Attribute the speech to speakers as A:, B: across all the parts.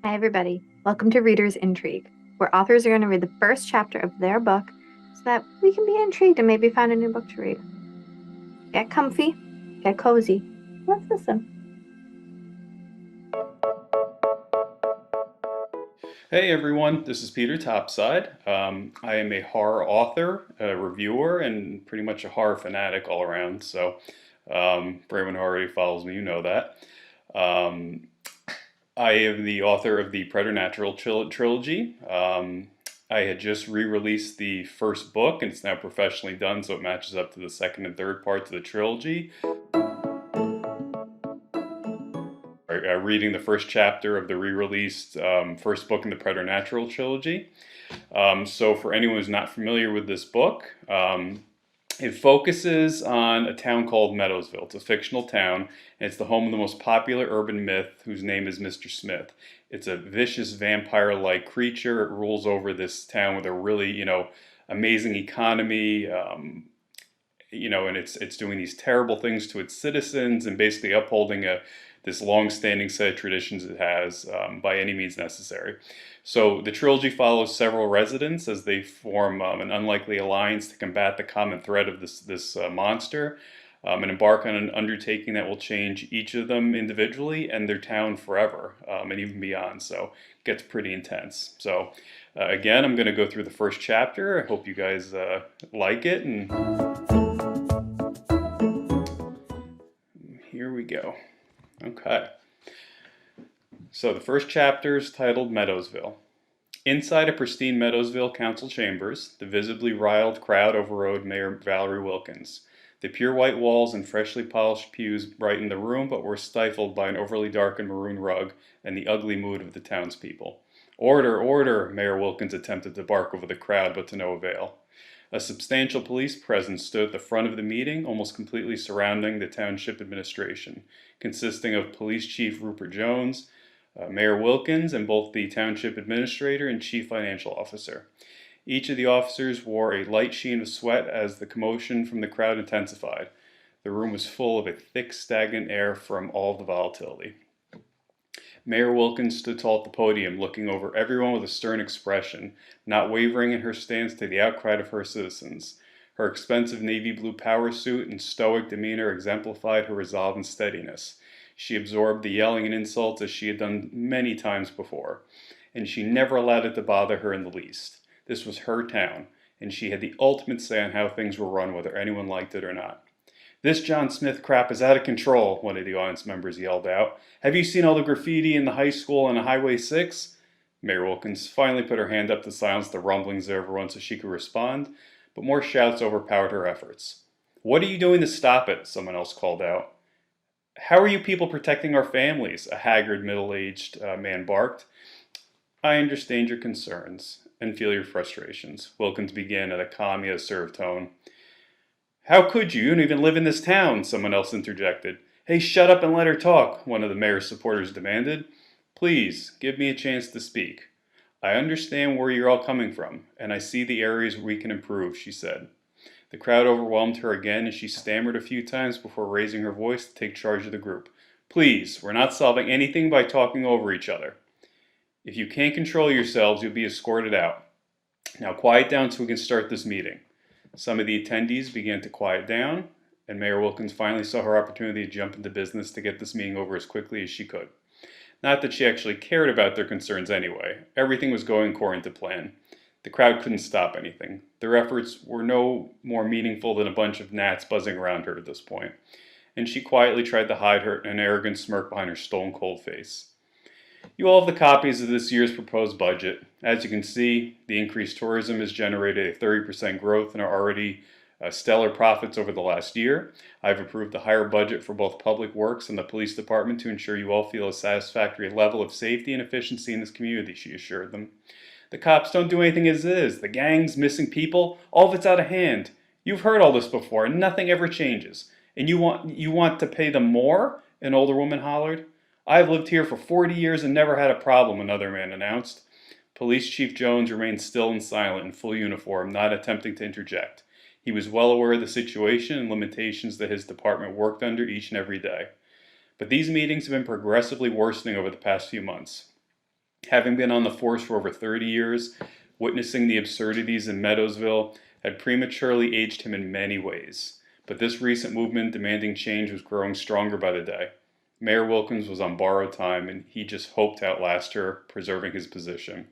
A: Hi, everybody. Welcome to Reader's Intrigue, where authors are going to read the first chapter of their book so that we can be intrigued and maybe find a new book to read. Get comfy, get cozy. Let's listen.
B: Hey everyone, this is Peter Topside. I am a horror author, a reviewer, and pretty much a horror fanatic all around. For everyone who already follows me, you know that. Um, I am the author of the Preternatural Trilogy. I had just re-released the first book, and it's now professionally done, so it matches up to the second and third parts of the trilogy. Reading the first chapter of the re-released first book in the Preternatural Trilogy. So for anyone who's not familiar with this book, it focuses on a town called Meadowsville. It's a fictional town, and it's the home of the most popular urban myth, whose name is Mr. Smith. It's a vicious vampire-like creature. It rules over this town with a really, amazing economy. And it's doing these terrible things to its citizens and basically upholding this long-standing set of traditions it has by any means necessary. So the trilogy follows several residents as they form an unlikely alliance to combat the common threat of this monster, and embark on an undertaking that will change each of them individually and their town forever, and even beyond. So it gets pretty intense. So again, I'm going to go through the first chapter. I hope you guys like it, and here we go. Okay. So the first chapter is titled Meadowsville. Inside a pristine Meadowsville council chambers, the visibly riled crowd overrode Mayor Valerie Wilkins. The pure white walls and freshly polished pews brightened the room, but were stifled by an overly darkened maroon rug and the ugly mood of the townspeople. Order, order, Mayor Wilkins attempted to bark over the crowd, but to no avail. A substantial police presence stood at the front of the meeting, almost completely surrounding the township administration, consisting of Police Chief Rupert Jones, Mayor Wilkins, and both the township administrator and chief financial officer. Each of the officers wore a light sheen of sweat as the commotion from the crowd intensified. The room was full of a thick, stagnant air from all of the volatility. Mayor Wilkins stood tall at the podium, looking over everyone with a stern expression, not wavering in her stance to the outcry of her citizens. Her expensive navy blue power suit and stoic demeanor exemplified her resolve and steadiness. She absorbed the yelling and insults as she had done many times before, and she never allowed it to bother her in the least. This was her town, and she had the ultimate say on how things were run, whether anyone liked it or not. "This John Smith crap is out of control," one of the audience members yelled out. "Have you seen all the graffiti in the high school and Highway 6? Mayor Wilkins finally put her hand up to silence the rumblings of everyone so she could respond, but more shouts overpowered her efforts. "What are you doing to stop it?" someone else called out. "How are you people protecting our families?" a haggard, middle-aged man barked. "I understand your concerns and feel your frustrations," Wilkins began at a calm yet assertive tone. "How could you? You don't even live in this town," someone else interjected. "Hey, shut up and let her talk," one of the mayor's supporters demanded. "Please, give me a chance to speak. I understand where you're all coming from, and I see the areas we can improve," she said. The crowd overwhelmed her again, and she stammered a few times before raising her voice to take charge of the group. "Please, we're not solving anything by talking over each other. If you can't control yourselves, you'll be escorted out. Now quiet down so we can start this meeting." Some of the attendees began to quiet down, and Mayor Wilkins finally saw her opportunity to jump into business to get this meeting over as quickly as she could. Not that she actually cared about their concerns anyway. Everything was going according to plan. The crowd couldn't stop anything. Their efforts were no more meaningful than a bunch of gnats buzzing around her at this point, and she quietly tried to hide an arrogant smirk behind her stone-cold face. "You all have the copies of this year's proposed budget. As you can see, the increased tourism has generated a 30% growth in our already stellar profits over the last year. I've approved a higher budget for both Public Works and the Police Department to ensure you all feel a satisfactory level of safety and efficiency in this community," she assured them. "The cops don't do anything as is. The gangs, missing people, all of it's out of hand. You've heard all this before, and nothing ever changes. And you want to pay them more?" an older woman hollered. "I've lived here for 40 years and never had a problem," another man announced. Police Chief Jones remained still and silent in full uniform, not attempting to interject. He was well aware of the situation and limitations that his department worked under each and every day. But these meetings have been progressively worsening over the past few months. Having been on the force for over 30 years, witnessing the absurdities in Meadowsville had prematurely aged him in many ways. But this recent movement demanding change was growing stronger by the day. Mayor Wilkins was on borrowed time, and he just hoped to outlast her, preserving his position.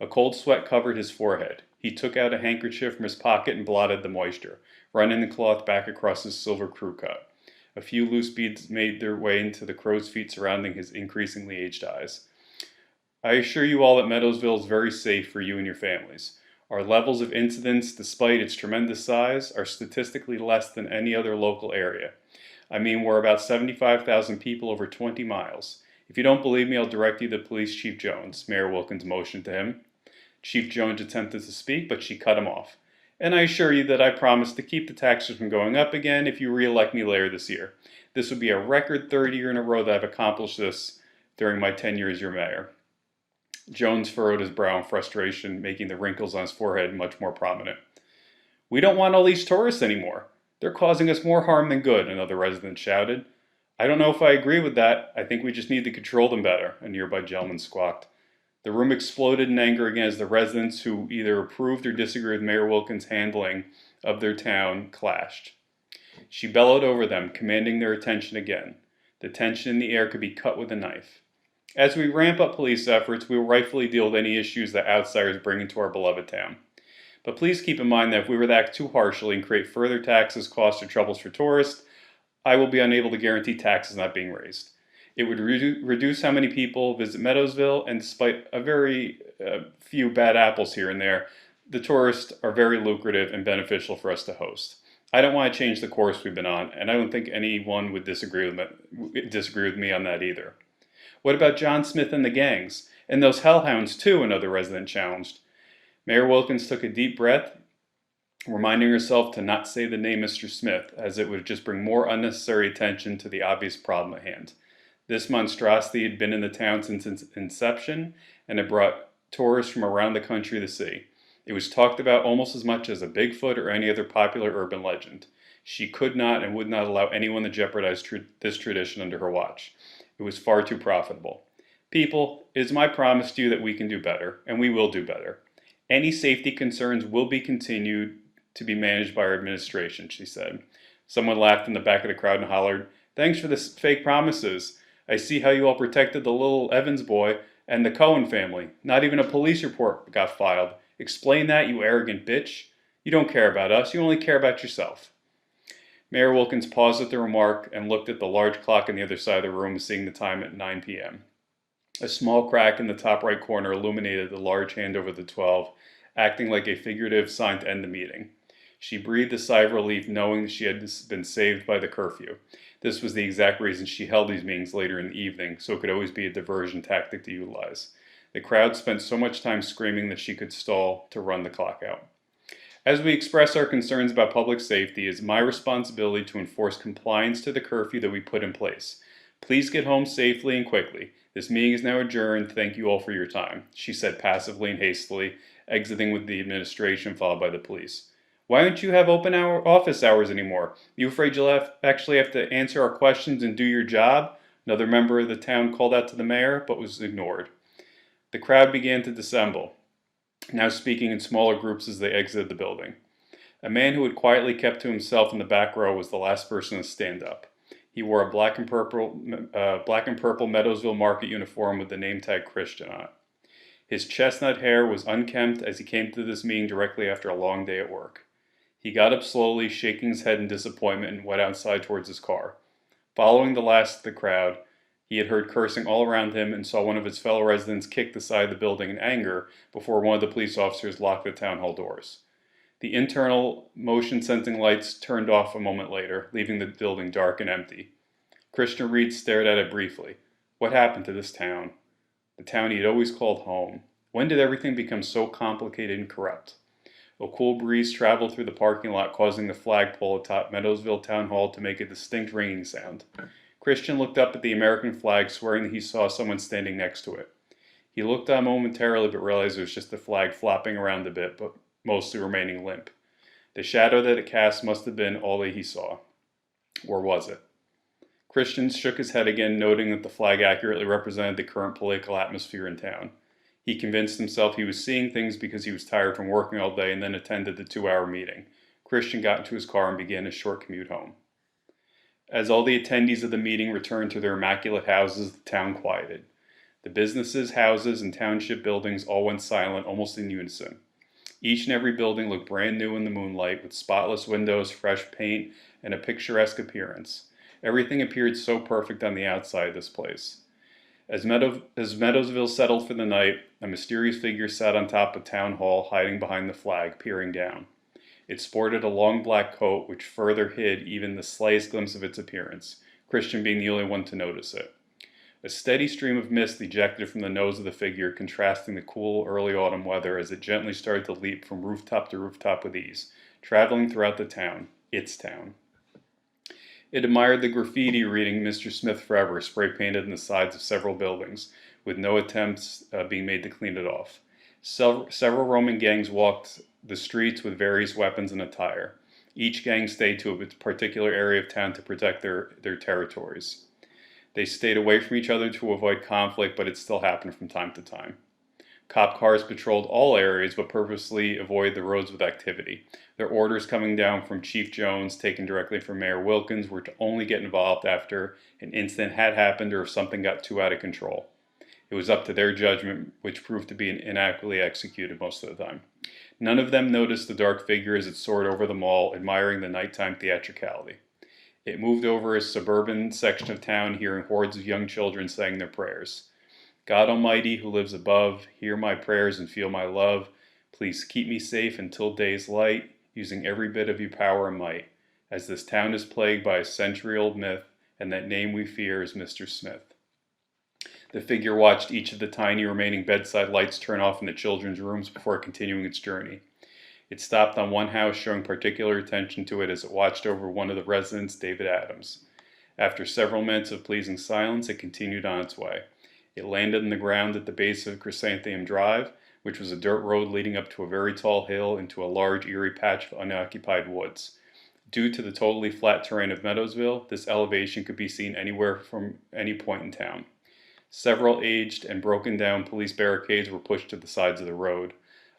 B: A cold sweat covered his forehead. He took out a handkerchief from his pocket and blotted the moisture, running the cloth back across his silver crew cut. A few loose beads made their way into the crow's feet surrounding his increasingly aged eyes. I assure you all that Meadowsville is very safe for you and your families. Our levels of incidence, despite its tremendous size, are statistically less than any other local area. I mean, we're about 75,000 people over 20 miles. If you don't believe me, I'll direct you to Police Chief Jones, Mayor Wilkins motioned to him. Chief Jones attempted to speak, but she cut him off. And I assure you that I promise to keep the taxes from going up again if you re-elect me later this year. This would be a record third year in a row that I've accomplished this during my 10 years as your mayor. Jones furrowed his brow in frustration, making the wrinkles on his forehead much more prominent. We don't want all these tourists anymore. They're causing us more harm than good, another resident shouted. I don't know if I agree with that. I think we just need to control them better, a nearby gentleman squawked. The room exploded in anger again as the residents who either approved or disagreed with Mayor Wilkins' handling of their town clashed. She bellowed over them, commanding their attention again. The tension in the air could be cut with a knife. As we ramp up police efforts, we will rightfully deal with any issues that outsiders bring into our beloved town. But please keep in mind that if we were to act too harshly and create further taxes, costs, or troubles for tourists, I will be unable to guarantee taxes not being raised. It would reduce how many people visit Meadowsville, and despite a very few bad apples here and there, the tourists are very lucrative and beneficial for us to host. I don't want to change the course we've been on, and I don't think anyone would disagree with me on that either. What about John Smith and the gangs? And those hellhounds too, another resident challenged. Mayor Wilkins took a deep breath, reminding herself to not say the name Mr. Smith, as it would just bring more unnecessary attention to the obvious problem at hand. This monstrosity had been in the town since its inception, and had brought tourists from around the country to see. It was talked about almost as much as a Bigfoot or any other popular urban legend. She could not and would not allow anyone to jeopardize this tradition under her watch. It was far too profitable. People, it is my promise to you that we can do better, and we will do better. Any safety concerns will be continued to be managed by our administration, she said. Someone laughed in the back of the crowd and hollered, "Thanks for the fake promises. I see how you all protected the little Evans boy and the Cohen family. Not even a police report got filed. Explain that, you arrogant bitch. You don't care about us, you only care about yourself." Mayor Wilkins paused at the remark and looked at the large clock on the other side of the room, seeing the time at 9 p.m. A small crack in the top right corner illuminated the large hand over the 12, acting like a figurative sign to end the meeting. She breathed a sigh of relief, knowing she had been saved by the curfew. This was the exact reason she held these meetings later in the evening, so it could always be a diversion tactic to utilize. The crowd spent so much time screaming that she could stall to run the clock out. As we express our concerns about public safety, it is my responsibility to enforce compliance to the curfew that we put in place. Please get home safely and quickly. This meeting is now adjourned. Thank you all for your time, she said passively and hastily, exiting with the administration followed by the police. Why don't you have office hours anymore? You afraid you'll actually have to answer our questions and do your job? Another member of the town called out to the mayor, but was ignored. The crowd began to dissemble, now speaking in smaller groups as they exited the building. A man who had quietly kept to himself in the back row was the last person to stand up. He wore a black and purple Meadowsville market uniform with the name tag Christian on it. His chestnut hair was unkempt as he came to this meeting directly after a long day at work. He got up slowly, shaking his head in disappointment, and went outside towards his car. Following the last of the crowd, he had heard cursing all around him and saw one of his fellow residents kick the side of the building in anger before one of the police officers locked the town hall doors. The internal motion-sensing lights turned off a moment later, leaving the building dark and empty. Christian Reed stared at it briefly. What happened to this town? The town he had always called home. When did everything become so complicated and corrupt? A cool breeze traveled through the parking lot, causing the flagpole atop Meadowsville Town Hall to make a distinct ringing sound. Christian looked up at the American flag, swearing that he saw someone standing next to it. He looked on momentarily, but realized it was just the flag flopping around a bit, but mostly remaining limp. The shadow that it cast must have been all that he saw. Or was it? Christian shook his head again, noting that the flag accurately represented the current political atmosphere in town. He convinced himself he was seeing things because he was tired from working all day and then attended the 2-hour meeting. Christian got into his car and began his short commute home. As all the attendees of the meeting returned to their immaculate houses, the town quieted. The businesses, houses, and township buildings all went silent almost in unison. Each and every building looked brand new in the moonlight, with spotless windows, fresh paint, and a picturesque appearance. Everything appeared so perfect on the outside of this place. As Meadowsville settled for the night, a mysterious figure sat on top of Town Hall, hiding behind the flag, peering down. It sported a long black coat, which further hid even the slightest glimpse of its appearance, Christian being the only one to notice it. A steady stream of mist ejected from the nose of the figure, contrasting the cool early autumn weather as it gently started to leap from rooftop to rooftop with ease, traveling throughout the town, its town. It admired the graffiti reading "Mr. Smith Forever" spray-painted in the sides of several buildings, with no attempts being made to clean it off. Several Roman gangs walked the streets with various weapons and attire. Each gang stayed to a particular area of town to protect their territories. They stayed away from each other to avoid conflict, but it still happened from time to time. Cop cars patrolled all areas, but purposely avoided the roads with activity. Their orders coming down from Chief Jones, taken directly from Mayor Wilkins, were to only get involved after an incident had happened or if something got too out of control. It was up to their judgment, which proved to be inaccurately executed most of the time. None of them noticed the dark figure as it soared over the mall, admiring the nighttime theatricality. It moved over a suburban section of town, hearing hordes of young children saying their prayers. God Almighty, who lives above, hear my prayers and feel my love. Please keep me safe until day's light, using every bit of your power and might, as this town is plagued by a century-old myth, and that name we fear is Mr. Smith. The figure watched each of the tiny remaining bedside lights turn off in the children's rooms before continuing its journey. It stopped on one house, showing particular attention to it as it watched over one of the residents, David Adams. After several minutes of pleasing silence, it continued on its way. It landed on the ground at the base of Chrysanthemum Drive, which was a dirt road leading up to a very tall hill into a large, eerie patch of unoccupied woods. Due to the totally flat terrain of Meadowsville, this elevation could be seen anywhere from any point in town. Several aged and broken down police barricades were pushed to the sides of the road.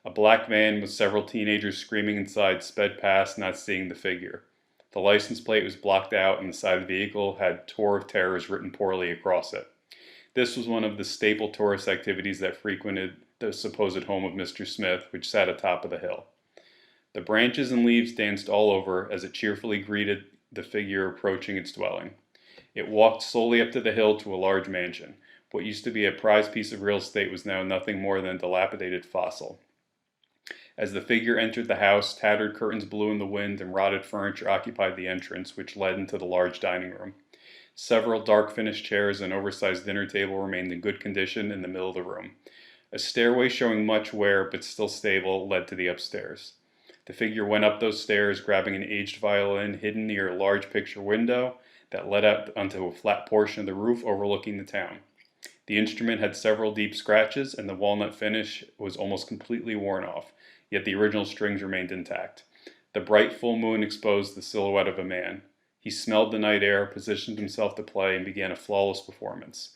B: A black van with several teenagers screaming inside sped past, not seeing the figure. The license plate was blocked out and the side of the vehicle had "Tour of Terrors" written poorly across it. This was one of the staple tourist activities that frequented the supposed home of Mr. Smith, which sat atop of the hill. The branches and leaves danced all over as it cheerfully greeted the figure approaching its dwelling. It walked slowly up to the hill to a large mansion. What used to be a prized piece of real estate was now nothing more than a dilapidated fossil. As the figure entered the house, tattered curtains blew in the wind and rotted furniture occupied the entrance, which led into the large dining room. Several dark finished chairs and an oversized dinner table remained in good condition in the middle of the room. A stairway showing much wear but still stable led to the upstairs. The figure went up those stairs, grabbing an aged violin hidden near a large picture window that led out onto a flat portion of the roof overlooking the town. The instrument had several deep scratches, and the walnut finish was almost completely worn off, yet the original strings remained intact. The bright full moon exposed the silhouette of a man. He smelled the night air, positioned himself to play, and began a flawless performance.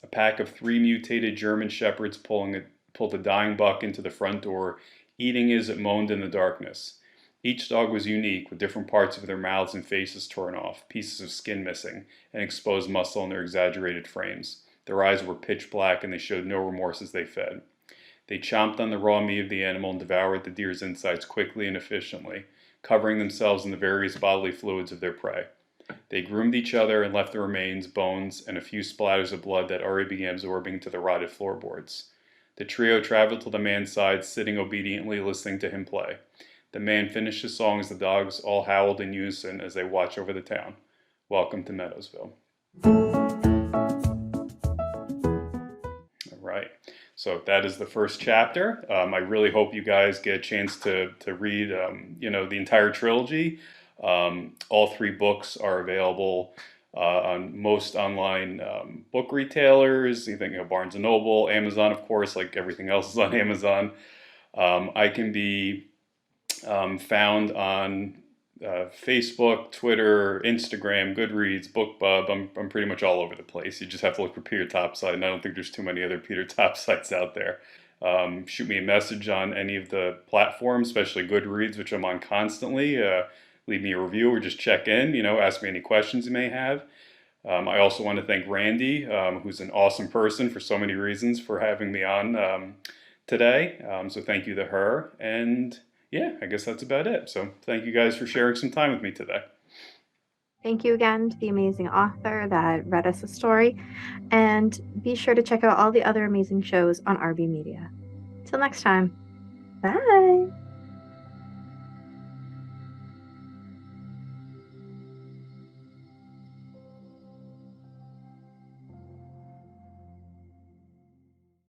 B: A pack of 3 mutated German shepherds pulled a dying buck into the front door, eating as it moaned in the darkness. Each dog was unique, with different parts of their mouths and faces torn off, pieces of skin missing, and exposed muscle in their exaggerated frames. Their eyes were pitch black, and they showed no remorse as they fed. They chomped on the raw meat of the animal and devoured the deer's insides quickly and efficiently, covering themselves in the various bodily fluids of their prey. They groomed each other and left the remains, bones, and a few splatters of blood that already began absorbing into the rotted floorboards. The trio traveled to the man's side, sitting obediently, listening to him play. The man finished his song as the dogs all howled in unison as they watched over the town. Welcome to Meadowsville. All right. So that is the first chapter. I really hope you guys get a chance to read, the entire trilogy. All 3 books are available on most online book retailers. You think of Barnes & Noble, Amazon, of course, like everything else is on Amazon. I can be found on Facebook, Twitter, Instagram, Goodreads, BookBub. I'm pretty much all over the place. You just have to look for Peter Topside, and I don't think there's too many other Peter Topsides out there. Shoot me a message on any of the platforms, especially Goodreads, which I'm on constantly. Leave me a review or just check in, ask me any questions you may have. I also want to thank Randy, who's an awesome person for so many reasons, for having me on today. So thank you to her. And yeah, I guess that's about it. So thank you guys for sharing some time with me today.
A: Thank you again to the amazing author that read us a story. And be sure to check out all the other amazing shows on RB Media. Till next time. Bye.